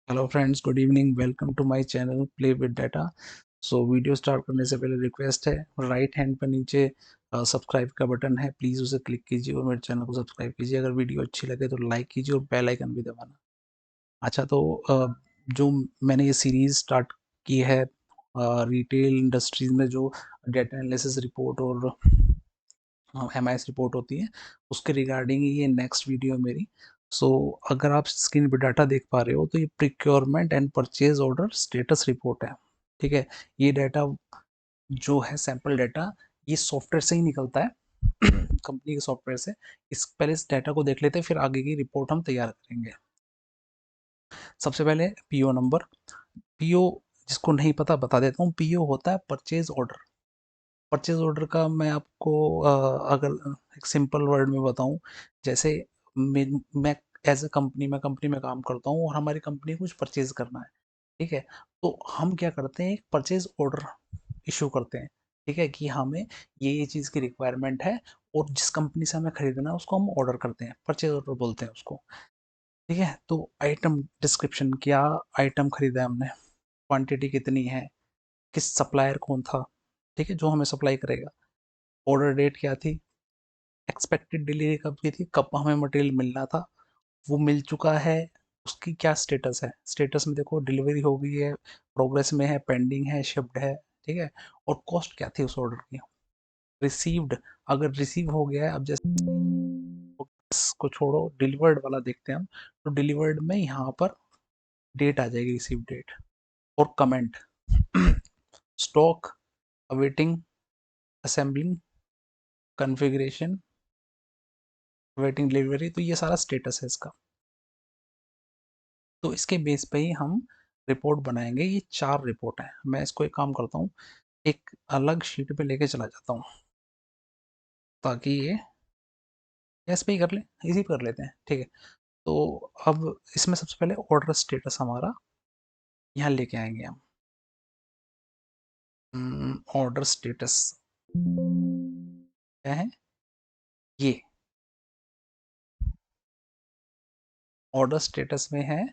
Hello friends, good evening. Welcome to my channel play with data. So video start करने से पहले request है, right hand पर नीचे सब्सक्राइब का बटन है, प्लीज़ उसे क्लिक कीजिए और मेरे चैनल को सब्सक्राइब कीजिए। अगर वीडियो अच्छी लगे तो लाइक कीजिए और बेल आइकन भी दबाना। अच्छा, तो जो मैंने ये सीरीज़ स्टार्ट की है रिटेल इंडस्ट्रीज में जो डेटा एनालिसिस रिपोर्ट और एमआईएस रिपोर्ट होती है, उसके रिगार्डिंग ये नेक्स्ट वीडियो है मेरी। सो अगर आप स्क्रीन पे डाटा देख पा रहे हो तो ये procurement and purchase order status report है। ठीक है, ये डाटा जो है सैंपल डाटा, ये सॉफ्टवेयर से ही निकलता है कंपनी के सॉफ्टवेयर से। पहले इस डाटा को देख लेते हैं, फिर आगे की रिपोर्ट हम तैयार करेंगे। सबसे पहले पीओ नंबर। पीओ जिसको नहीं पता बता देता हूँ, पीओ होता है परचेज ऑर्डर। परचेज ऑर्डर का मैं आपको अगर एक सिंपल वर्ड में बताऊं, जैसे मैं एज अ कंपनी, मैं कंपनी में काम करता हूं और हमारी कंपनी को कुछ परचेज करना है। ठीक है, तो हम क्या करते हैं, एक परचेज ऑर्डर इशू करते हैं। ठीक है, कि हमें ये चीज़ की रिक्वायरमेंट है और जिस कंपनी से हमें खरीदना है उसको हम ऑर्डर करते हैं, परचेज ऑर्डर बोलते हैं उसको। ठीक है, तो आइटम डिस्क्रिप्शन, क्या आइटम खरीदा है हमने, क्वांटिटी कितनी है, किस सप्लायर कौन था, ठीक है, जो हमें सप्लाई करेगा, ऑर्डर डेट क्या थी, एक्सपेक्टेड डिलीवरी कब की थी, कब हमें मटेरियल मिलना था, वो मिल चुका है, उसकी क्या स्टेटस है। स्टेटस में देखो, डिलीवरी हो गई है, प्रोग्रेस में है, पेंडिंग है, शिप्ड है। ठीक है, और कॉस्ट क्या थी उस ऑर्डर की। रिसीव्ड, अगर रिसीव हो गया है, अब जैसे को छोड़ो, डिलीवर्ड वाला देखते हैं हम। तो डिलीवर्ड में यहाँ पर डेट आ जाएगी, रिसीव डेट और comment stock awaiting assembling configuration waiting delivery. तो ये सारा स्टेटस है इसका। तो इसके बेस पे ही हम रिपोर्ट बनाएंगे। ये 4 रिपोर्ट हैं। मैं इसको एक काम करता हूँ, एक अलग शीट पे लेके चला जाता हूँ ताकि ये इस पे ही कर लें, इसी पे कर लेते हैं। ठीक है, तो अब इसमें सबसे पहले ऑर्डर स्टेटस हमारा यहाँ लेके आएंगे हम। ऑर्डर स्टेटस क्या है, ये ऑर्डर स्टेटस में है।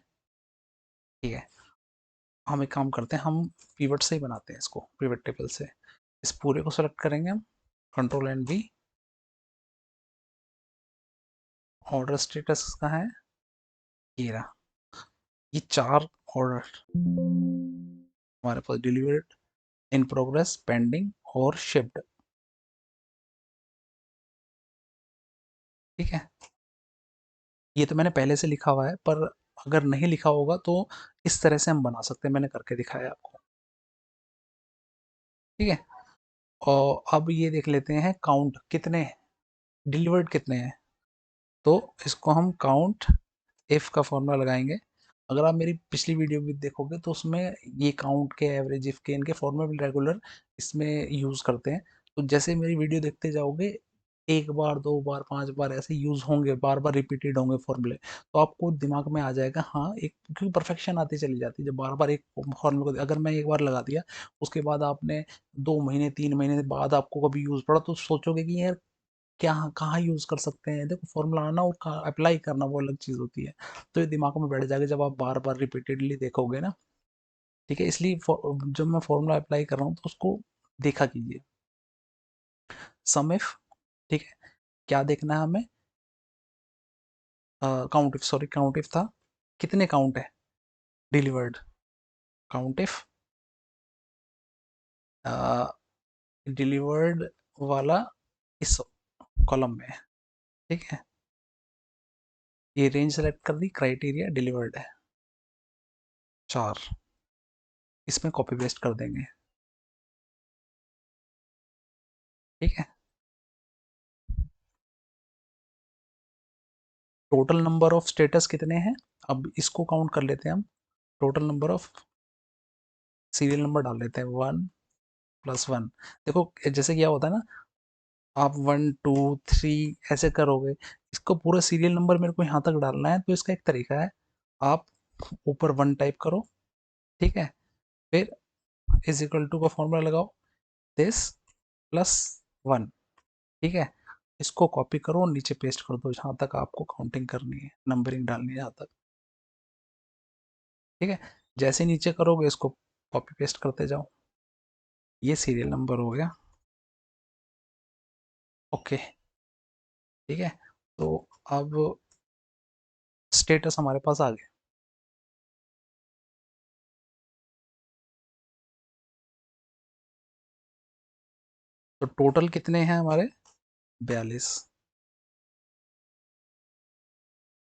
ठीक है, हम एक काम करते हैं, हम पिवट से ही बनाते हैं इसको, पिवट टेबल से। इस पूरे को सेलेक्ट करेंगे हम, control and V. Order status का है ये रहा। ये 4 ऑर्डर हमारे पास, डिलीवर्ड, इन प्रोग्रेस, पेंडिंग और शिप्ड। ठीक है, ये तो मैंने पहले से लिखा हुआ है, पर अगर नहीं लिखा होगा तो इस तरह से हम बना सकते हैं, मैंने करके दिखाया आपको। ठीक है, और अब ये देख लेते हैं काउंट कितने, डिलीवर्ड कितने हैं। तो इसको हम काउंट इफ का फॉर्मूला लगाएंगे। अगर आप मेरी पिछली वीडियो भी देखोगे तो उसमें ये काउंट के, एवरेज, इफ के, इनके फॉर्मूला रेगुलर इसमें यूज करते हैं। तो जैसे मेरी वीडियो देखते जाओगे, एक बार, 2 बार, 5 बार ऐसे यूज होंगे, बार बार रिपीटेड होंगे फॉर्मूले, तो आपको दिमाग में आ जाएगा। हाँ, एक क्योंकि परफेक्शन आती चली जाती है जब बार बार एक फॉर्मूले को, अगर मैं एक बार लगा दिया, उसके बाद आपने 2 महीने 3 महीने बाद आपको कभी यूज पड़ा, तो सोचोगे कि यार क्या, कहाँ यूज़ कर सकते हैं। देखो, फॉर्मूला आना और अप्लाई करना वो अलग चीज़ होती है। तो ये दिमाग में बैठ जाएगा जब आप बार बार रिपीटेडली देखोगे ना। ठीक है, इसलिए जब मैं फॉर्मूला अप्लाई कर रहा हूँ तो उसको देखा कीजिए। सम इफ, ठीक है, क्या देखना है हमें, count if, sorry count if था, कितने काउंट है डिलीवर्ड, काउंट इफ डिलीवर्ड वाला इस कॉलम में है। ठीक है, ये रेंज सेलेक्ट कर दी, क्राइटेरिया डिलीवर्ड है 4, इसमें कॉपी पेस्ट कर देंगे। ठीक है, टोटल नंबर ऑफ स्टेटस कितने हैं, अब इसको काउंट कर लेते हैं हम। Total number of, serial number डाल लेते हैं 1+1। देखो, जैसे क्या होता है ना, आप 1 2 3 ऐसे करोगे, इसको पूरा सीरियल नंबर मेरे को यहाँ तक डालना है, तो इसका एक तरीका है, आप ऊपर 1 टाइप करो। ठीक है, फिर इज इक्वल टू का फॉर्मूला लगाओ, दिस +1। ठीक है, इसको कॉपी करो और नीचे पेस्ट कर दो जहाँ तक आपको काउंटिंग करनी है, नंबरिंग डालनी है जहाँ तक। ठीक है, जैसे नीचे करोगे इसको कॉपी पेस्ट करते जाओ। ये सीरियल नंबर हो गया। ओके, ठीक है। तो अब स्टेटस हमारे पास आ गया। तो टोटल कितने हैं हमारे? 42।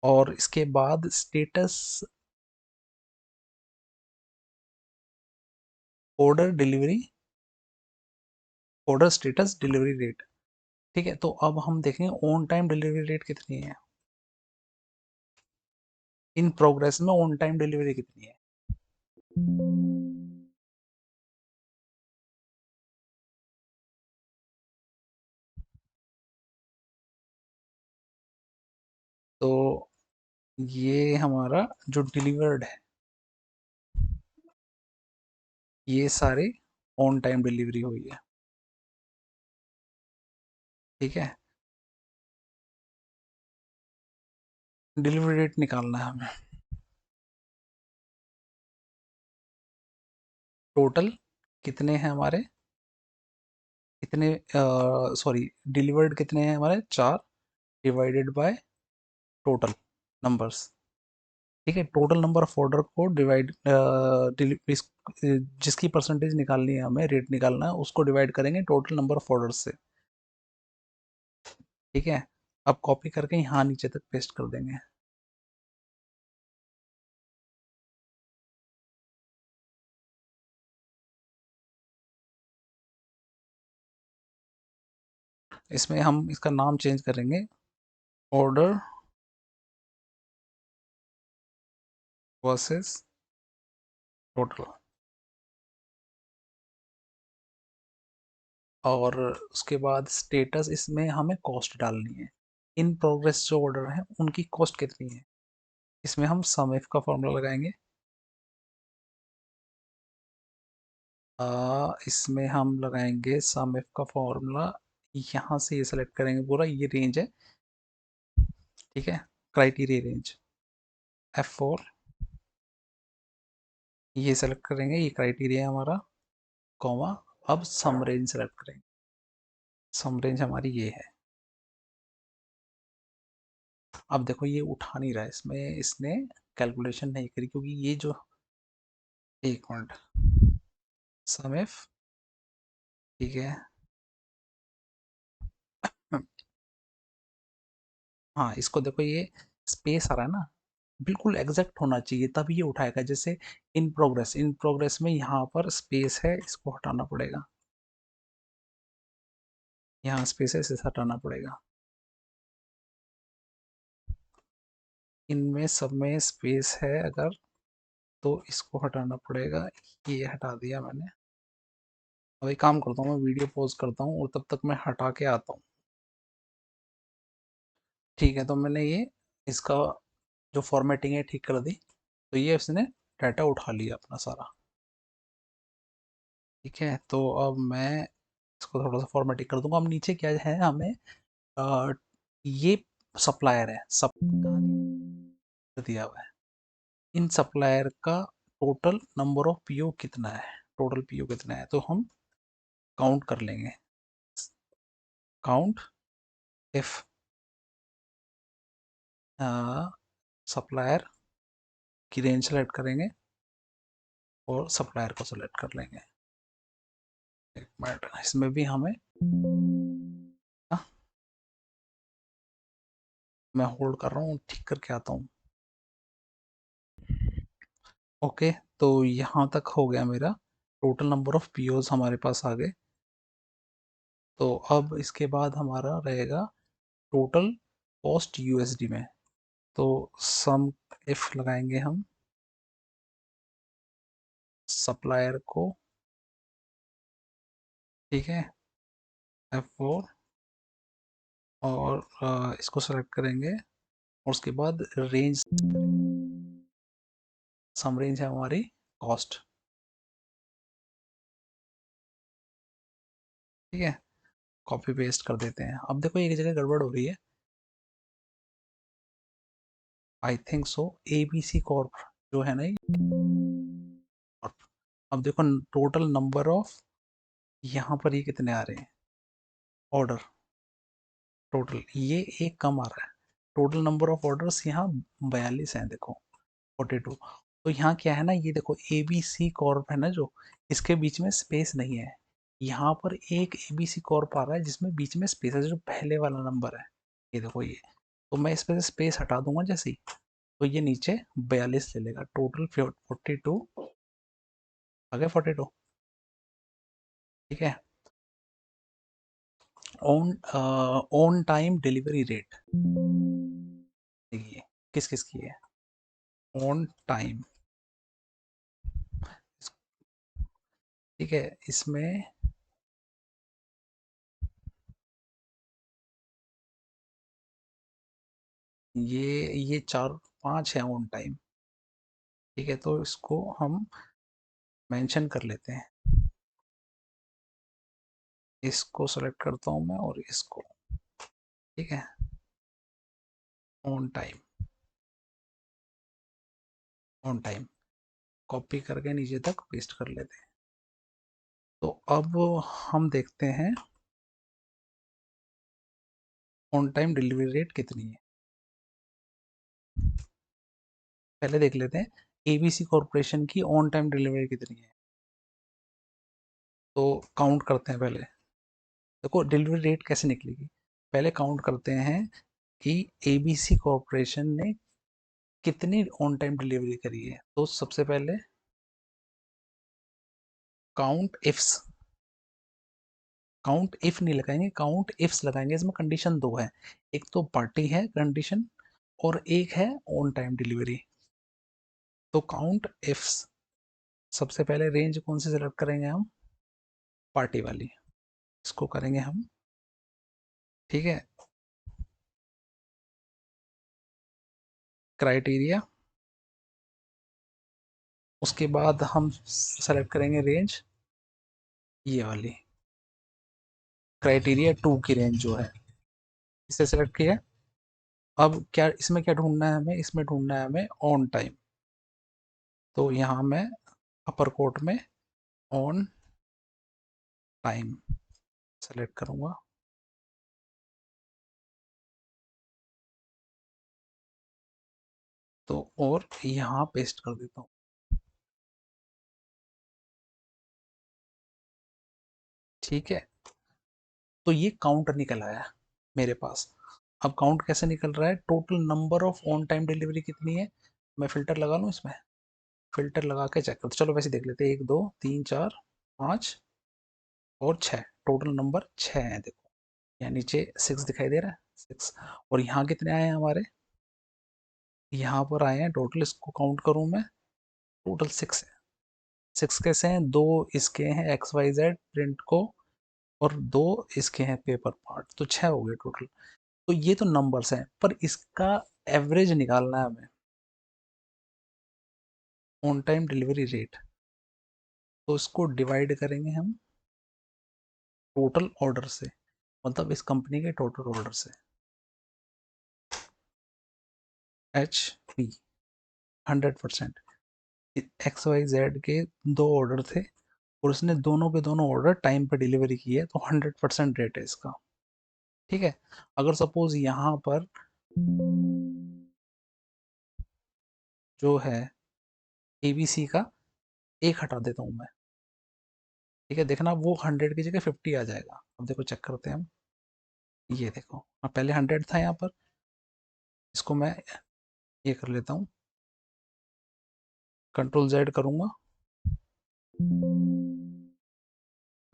और इसके बाद status, order delivery, order status delivery rate. ठीक है, तो अब हम देखेंगे ऑन टाइम डिलीवरी रेट कितनी है। इन प्रोग्रेस में ऑन टाइम डिलीवरी कितनी है? तो ये हमारा जो डिलीवर्ड है, ये सारे ऑन टाइम डिलीवरी हुई है। ठीक है, डिलीवरी रेट निकालना है हमें। टोटल कितने हैं हमारे, कितने, सॉरी, डिलीवर्ड कितने हैं हमारे? 4 डिवाइडेड बाय टोटल नंबर्स। ठीक है, टोटल नंबर ऑफ ऑर्डर को डिवाइड, जिसकी परसेंटेज निकालनी है हमें, रेट निकालना है, उसको डिवाइड करेंगे टोटल नंबर ऑफ ऑर्डर से। ठीक है, अब कॉपी करके यहाँ नीचे तक पेस्ट कर देंगे। इसमें हम इसका नाम चेंज करेंगे, ऑर्डर वर्सेस टोटल। और उसके बाद स्टेटस, इसमें हमें कॉस्ट डालनी है। इन प्रोग्रेस जो ऑर्डर है उनकी कॉस्ट कितनी है, इसमें हम सम इफ का फॉर्मूला लगाएंगे। इसमें हम लगाएंगे सम इफ का फॉर्मूला, यहाँ से ये सेलेक्ट करेंगे, पूरा ये रेंज है। ठीक है, क्राइटेरिया रेंज F4, ये सेलेक्ट करेंगे, ये क्राइटेरिया है हमारा, कॉमा। अब सम रेंज सेलेक्ट करेंगे, सम रेंज हमारी ये है। अब देखो ये उठा नहीं रहा है, इसमें इसने कैलकुलेशन नहीं करी, क्योंकि ये जो, एक मिनट, सम इफ, ठीक है, हाँ, इसको देखो, ये स्पेस आ रहा है ना, बिल्कुल एग्जैक्ट होना चाहिए तभी ये उठाएगा। जैसे इन प्रोग्रेस, इन प्रोग्रेस में यहाँ पर स्पेस है, इसको हटाना पड़ेगा, यहाँ स्पेस है, इसे हटाना पड़ेगा। इनमें सब में स्पेस है अगर, तो इसको हटाना पड़ेगा। ये हटा दिया मैंने। अब एक काम करता हूँ, मैं वीडियो पॉज करता हूँ और तब तक मैं हटा के आता हूँ। ठीक है, तो मैंने ये, इसका जो फॉर्मेटिंग है ठीक कर दी। तो ये उसने डाटा उठा लिया अपना सारा। ठीक है, तो अब मैं इसको थोड़ा सा फॉर्मेटिंग कर दूंगा। अब नीचे क्या है हमें, ये सप्लायर है, सब दिया हुआ है। इन सप्लायर का टोटल नंबर ऑफ पीओ कितना है, टोटल पीओ कितना है, तो हम काउंट कर लेंगे। काउंट इफ सप्लायर की रेंज सेलेक्ट करेंगे और सप्लायर को सेलेक्ट कर लेंगे। एक मिनट, इसमें भी हमें, हाँ, मैं होल्ड कर रहा हूँ, ठीक करके आता हूँ। ओके, तो यहाँ तक हो गया मेरा। टोटल नंबर ऑफ पीओज हमारे पास आ गए। तो अब इसके बाद हमारा रहेगा टोटल कॉस्ट यूएसडी में। तो सम इफ लगाएंगे हम, सप्लायर को, ठीक है, F4, और इसको सेलेक्ट करेंगे और उसके बाद रेंज, सम रेंज है हमारी कॉस्ट। ठीक है, कॉपी पेस्ट कर देते हैं। अब देखो एक जगह गड़बड़ हो रही है, I think so, ABC Corp जो है ना ये। अब देखो टोटल नंबर ऑफ, यहाँ पर ये कितने आ रहे हैं ऑर्डर, टोटल ये एक कम आ रहा है। टोटल नंबर ऑफ ऑर्डर्स यहाँ 42 हैं, देखो 42। तो यहाँ क्या है ना, ये देखो ABC कॉर्प है ना जो, इसके बीच में स्पेस नहीं है। यहाँ पर एक ABC कॉर्प आ रहा है जिसमें बीच में स्पेस है, जो पहले वाला नंबर है, ये देखो ये। तो मैं इस पे से स्पेस हटा दूंगा जैसे ही, तो ये नीचे 42 ले लेगा। टोटल 42 आ गया, 42। ठीक है। On on time delivery rate देखिए किस किस की है, ऑन टाइम। ठीक है, इसमें ये चार पांच है ऑन टाइम। ठीक है, तो इसको हम मेंशन कर लेते हैं, इसको सेलेक्ट करता हूं मैं और इसको। ठीक है, on time, on time copy करके नीचे तक पेस्ट कर लेते हैं। तो अब हम देखते हैं ऑन टाइम डिलीवरी रेट कितनी है, पहले देख लेते हैं ABC कॉरपोरेशन की ऑन टाइम डिलीवरी कितनी है। तो काउंट करते हैं पहले, देखो डिलीवरी रेट कैसे निकलेगी, पहले काउंट करते हैं कि ABC कॉरपोरेशन ने कितनी ऑन टाइम डिलीवरी करी है। तो सबसे पहले काउंट इफ्स, काउंट इफ नहीं लगाएंगे, काउंट इफ्स लगाएंगे। इसमें कंडीशन दो है, एक तो पार्टी है कंडीशन और एक है ऑन टाइम डिलीवरी। तो काउंट इफ्स, सबसे पहले रेंज कौन सी सेलेक्ट करेंगे हम, पार्टी वाली, इसको करेंगे हम। ठीक है, क्राइटेरिया, उसके बाद हम सेलेक्ट करेंगे रेंज, ये वाली क्राइटेरिया 2 की रेंज जो है, इसे सेलेक्ट किया। अब क्या इसमें क्या ढूंढना है हमें, इसमें ढूंढना है हमें ऑन टाइम। तो यहाँ मैं अपर कोट में ऑन टाइम सेलेक्ट करूंगा। तो और यहाँ पेस्ट कर देता हूँ। ठीक है, तो ये काउंट निकल आया मेरे पास। अब काउंट कैसे निकल रहा है, total number of on time delivery कितनी है, मैं फिल्टर लगा लूँ इसमें, फिल्टर लगा के चेक करते, चलो वैसे देख लेते हैं, 1 2 3 4 5 और 6, टोटल नंबर 6 है देखो। यहाँ नीचे 6 दिखाई दे रहा है, 6। और यहाँ कितने आए हैं हमारे, यहाँ पर आए हैं टोटल, इसको काउंट करूँ मैं, टोटल 6 है। 6 कैसे हैं, दो इसके हैं XYZ प्रिंट को और दो इसके हैं पेपर पार्ट, तो 6 हो गए टोटल। तो ये तो नंबर्स हैं, पर इसका एवरेज निकालना है हमें, ऑन टाइम डिलीवरी रेट। तो इसको डिवाइड करेंगे हम टोटल ऑर्डर से, मतलब इस कंपनी के टोटल ऑर्डर से, HP 100%। XYZ के दो ऑर्डर थे और उसने दोनों के दोनों ऑर्डर टाइम पे डिलीवरी की है, तो 100% रेट है इसका। ठीक है, अगर सपोज यहाँ पर जो है ABC का एक हटा देता हूँ मैं, ठीक है, देखना वो 100 की जगह 50 आ जाएगा। अब देखो चेक करते हैं हम, ये देखो, अब पहले 100 था यहाँ पर, इसको मैं ये कर लेता हूँ, Ctrl Z करूंगा,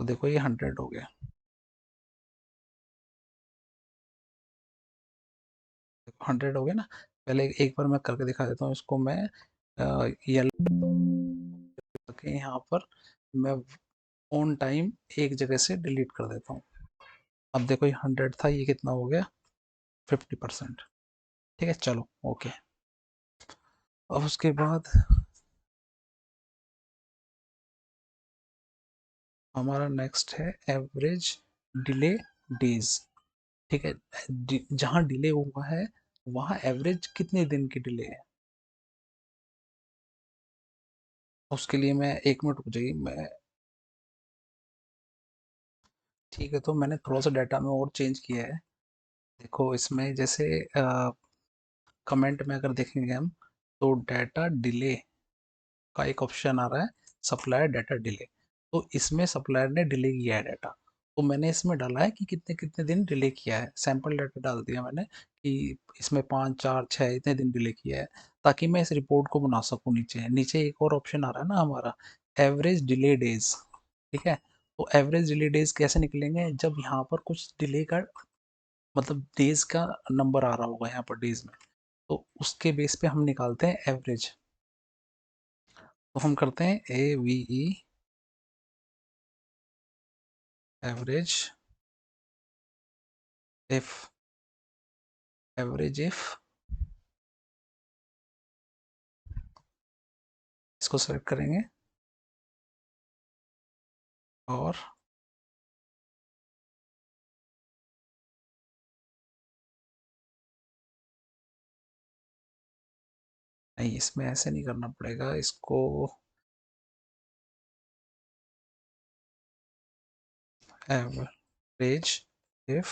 तो देखो ये 100 हो गया। देखो 100 हो गया ना। पहले एक बार मैं करके दिखा देता हूँ इसको, मैं येलो के यहाँ पर मैं ऑन टाइम एक जगह से डिलीट कर देता हूँ। अब देखो ये 100 था, ये कितना हो गया, 50%। ठीक है, चलो ओके। अब उसके बाद हमारा नेक्स्ट है एवरेज डिले डेज। ठीक है, जहाँ डिले हुआ है वहाँ एवरेज कितने दिन की डिले है। उसके लिए मैं 1 मिनट रुक जाइए मैं। ठीक है, तो मैंने थोड़ा सा डाटा में और चेंज किया है। देखो इसमें जैसे कमेंट में अगर देखेंगे हम, तो डाटा डिले का एक ऑप्शन आ रहा है, सप्लायर डाटा डिले। तो इसमें सप्लायर ने डिले किया है डाटा, तो मैंने इसमें डाला है कि कितने कितने दिन डिले किया है, सैंपल डाटा डाल दिया मैंने कि इसमें 5 4 6 इतने दिन डिले किया है, ताकि मैं इस रिपोर्ट को बना सकूँ। नीचे नीचे एक और ऑप्शन आ रहा है ना हमारा, एवरेज डिले डेज। ठीक है, तो एवरेज डिले डेज कैसे निकलेंगे, जब यहाँ पर कुछ डिले का मतलब डेज का नंबर आ रहा होगा यहाँ पर डेज में, तो उसके बेस पे हम निकालते हैं एवरेज। तो हम करते हैं AVE average if, average if, इसको सेलेक्ट करेंगे और नहीं, इसमें ऐसे नहीं करना पड़ेगा इसको। एवरेज इफ,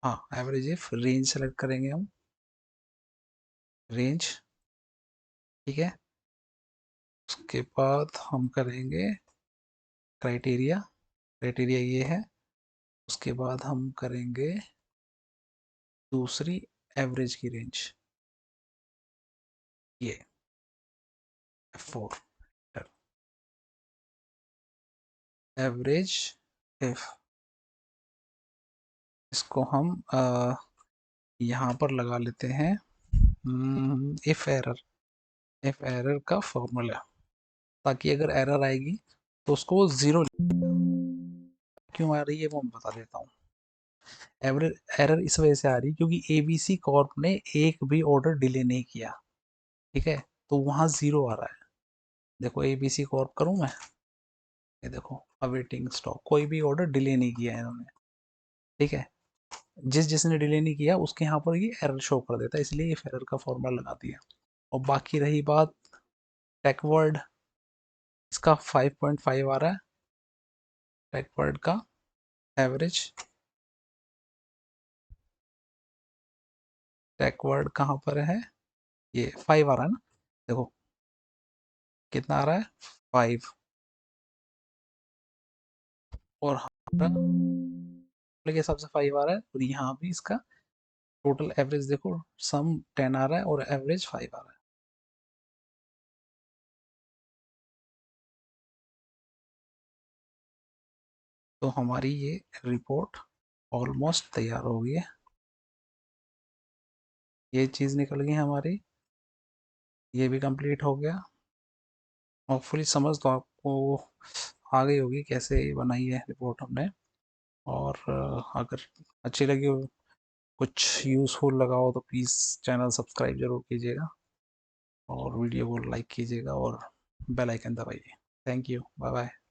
हाँ एवरेज इफ रेंज सेलेक्ट करेंगे हम, रेंज। ठीक है, उसके बाद हम करेंगे क्राइटेरिया, क्राइटेरिया ये है। उसके बाद हम करेंगे दूसरी एवरेज की रेंज, ये F4 एवरेज इफ। इसको हम यहाँ पर लगा लेते हैं इफ एरर, इफ एरर का फॉर्मूला, ताकि अगर एरर आएगी तो उसको वो जीरो, क्यों आ रही है वो मैं बता देता हूँ। एरर एरर इस वजह से आ रही है क्योंकि ABC कॉर्प ने एक भी ऑर्डर डिले नहीं किया। ठीक है, तो वहाँ जीरो आ रहा है। देखो ABC कॉर्प करूँ मैं, ये देखो अवेटिंग स्टॉक, कोई भी ऑर्डर डिले नहीं किया है इन्होंने। ठीक है, जिसने डिले नहीं किया उसके यहाँ पर ये एरर शो कर देता है, इसलिए ये एरर का फॉर्मूला लगा दिया। और बाकी रही बात टेकवर्ड, इसका 5.5 आ रहा है टेकवर्ड का एवरेज। टेकवर्ड कहाँ पर है, ये 5 आ रहा है ना, देखो कितना आ रहा है 5। और हमारा के हिसाब से 5 आ रहा है, और यहाँ भी इसका टोटल एवरेज देखो, सम 10 आ रहा है और एवरेज 5 आ रहा है। तो हमारी ये रिपोर्ट ऑलमोस्ट तैयार हो गई है, ये चीज़ निकल गई हमारी, ये भी कंप्लीट हो गया। होपफुली समझ तो आपको आ गई होगी कैसे बनाई है रिपोर्ट हमने। और अगर अच्छी लगी हो, कुछ यूज़फुल लगा हो, तो प्लीज़ चैनल सब्सक्राइब जरूर कीजिएगा और वीडियो को लाइक कीजिएगा और बेल आइकन दबाइए। Thank you, bye bye.